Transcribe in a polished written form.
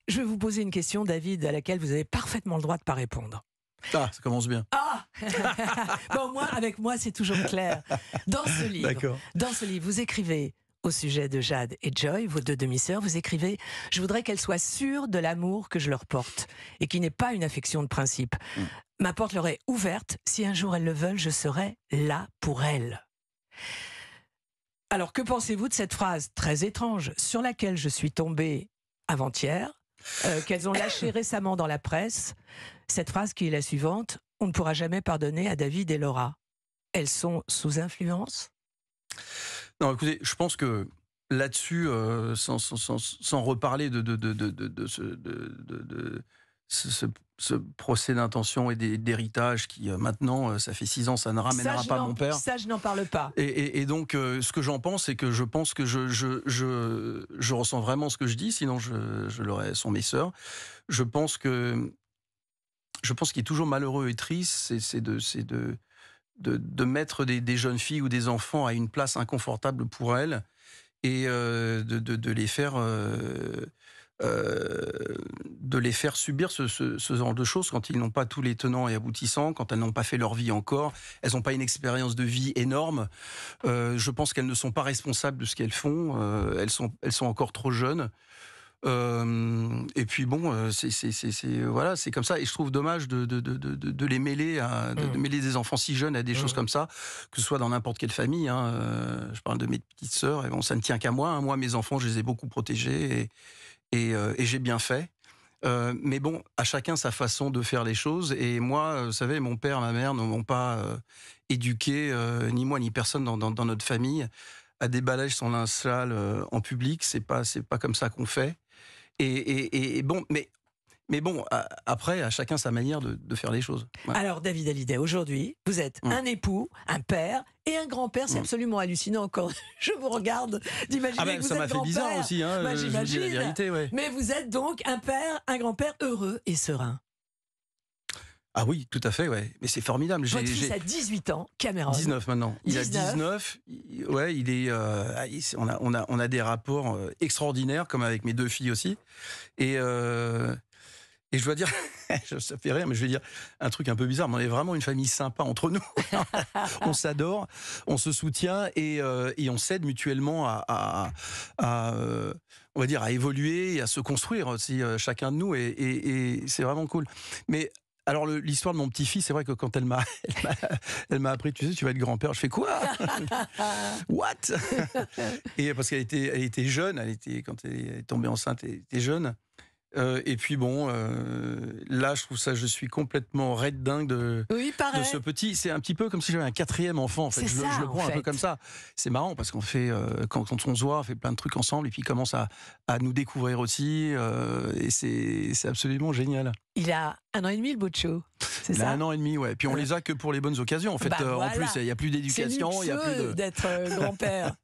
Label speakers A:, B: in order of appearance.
A: Je vais vous poser une question, David, à laquelle vous avez parfaitement le droit de ne pas répondre.
B: Ah, ça commence bien.
A: Ah bon, avec moi, c'est toujours clair.
B: D'accord.
A: Dans ce livre, vous écrivez au sujet de Jade et Joy, vos deux demi-sœurs, vous écrivez « Je voudrais qu'elles soient sûres de l'amour que je leur porte et qui n'est pas une affection de principe. Ma porte leur est ouverte. Si un jour elles le veulent, je serai là pour elles. » Alors, que pensez-vous de cette phrase très étrange sur laquelle je suis tombée avant-hier, qu'elles ont lâchée récemment dans la presse, cette phrase qui est la suivante: « On ne pourra jamais pardonner à David et Laura. » Elles sont sous influence?
B: Non, écoutez, je pense que là-dessus, sans reparler de ce procès d'intention et d'héritage qui, maintenant, ça fait 6 ans, ça ne ramènera pas mon père.
A: Ça, je n'en parle pas.
B: Et donc, ce que j'en pense, c'est que je pense que je ressens vraiment ce que je dis, sinon je l'aurais, sont mes sœurs. Je pense qu'il est toujours malheureux et triste, c'est de mettre des jeunes filles ou des enfants à une place inconfortable pour elles et de les faire subir ce genre de choses quand ils n'ont pas tous les tenants et aboutissants, quand elles n'ont pas fait leur vie encore, elles n'ont pas une expérience de vie énorme. Je pense qu'elles ne sont pas responsables de ce qu'elles font, elles sont encore trop jeunes. Et puis bon, voilà, c'est comme ça. Et je trouve dommage de les mêler de mêler des enfants si jeunes à des choses comme ça, que ce soit dans n'importe quelle famille. Je parle de mes petites sœurs, et bon, ça ne tient qu'à moi. Moi, mes enfants, je les ai beaucoup protégés et j'ai bien fait. Mais bon, à chacun sa façon de faire les choses. Et moi, vous savez, mon père, ma mère ne m'ont pas éduqué, ni moi ni personne dans notre famille, à déballer son linge sale en public. C'est pas comme ça qu'on fait. Et bon, mais bon, après, à chacun sa manière de faire les choses. Ouais.
A: Alors, David Hallyday, aujourd'hui, vous êtes un époux, un père et un grand-père. C'est absolument hallucinant quand je vous regarde d'imaginer que vous
B: ça
A: êtes
B: m'a fait
A: grand-père.
B: bizarre aussi, je vous dis la vérité. Ouais.
A: Mais vous êtes donc un père, un grand-père heureux et serein.
B: Ah oui, tout à fait, ouais. Mais c'est formidable.
A: Votre fils a 18 ans, Cameron.
B: 19 maintenant. Il a 19. Ouais, il est. On a des rapports extraordinaires, comme avec mes deux filles aussi. Et je dois dire, ça fait rire, mais je vais dire un truc un peu bizarre, mais on est vraiment une famille sympa entre nous. On s'adore, on se soutient et on s'aide mutuellement on va dire, à évoluer et à se construire aussi, chacun de nous. Et c'est vraiment cool. Mais alors, l'histoire de mon petit-fils, c'est vrai que quand elle m'a appris, tu sais, tu vas être grand-père, je fais quoi? What? Et parce qu'elle était jeune, quand elle est tombée enceinte, elle était jeune. Et puis bon, là, je suis complètement raide dingue de ce petit. C'est un petit peu comme si j'avais un 4e enfant. En fait, je le prends un peu comme ça. C'est marrant parce qu'on fait, quand on se voit, on fait plein de trucs ensemble et puis il commence à nous découvrir aussi. Et c'est absolument génial.
A: Il a 1 an et demi, le Bocho. C'est ça?
B: 1 an et demi, ouais. Puis on les a que pour les bonnes occasions. En fait,
A: voilà.
B: En plus, il n'y a plus d'éducation.
A: C'est luxueux d'être grand-père.